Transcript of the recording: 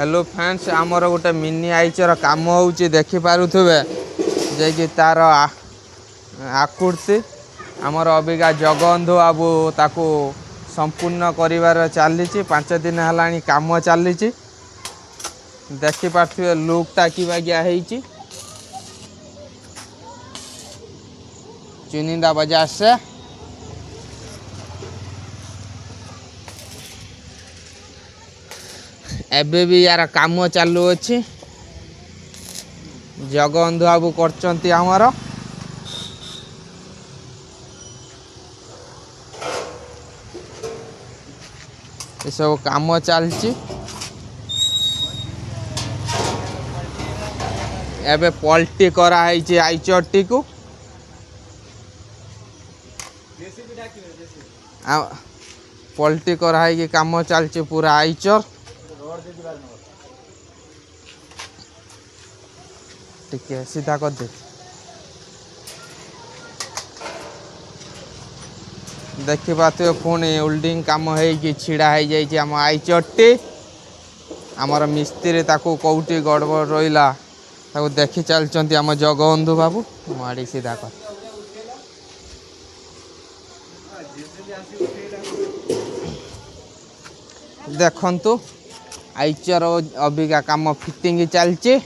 Hello friends आमर गोटे mini Eicher कम हो देखिपे जे तार आकृति आमर अबिका जगबंधु बाबू ताकू संपूर्ण कर चली 5 दिन है कम चली देखिपे लुकटा कि बागिया चुनिंदा बाजार से एबे भी यार काम चालू अच्छी जगबंधु बाबू करचंती आमर ये सब काम चलची एबे पलटी करा है आईचर टी को पलटी करा है कि काम चलची पूरा आईचर टिके सीधा कर दे देखी पाते पुणी ओल्डिंग कम हो छिड़ा हो जाए आम आईचटी आमर मिस्त्री ताकू कौटी गड़बड़ रहा ताकू देखी चलते आम जगबंधु बाबू माड़ी सीधा कर देखंतु आईचर अबिका काम फिटिंग चलची।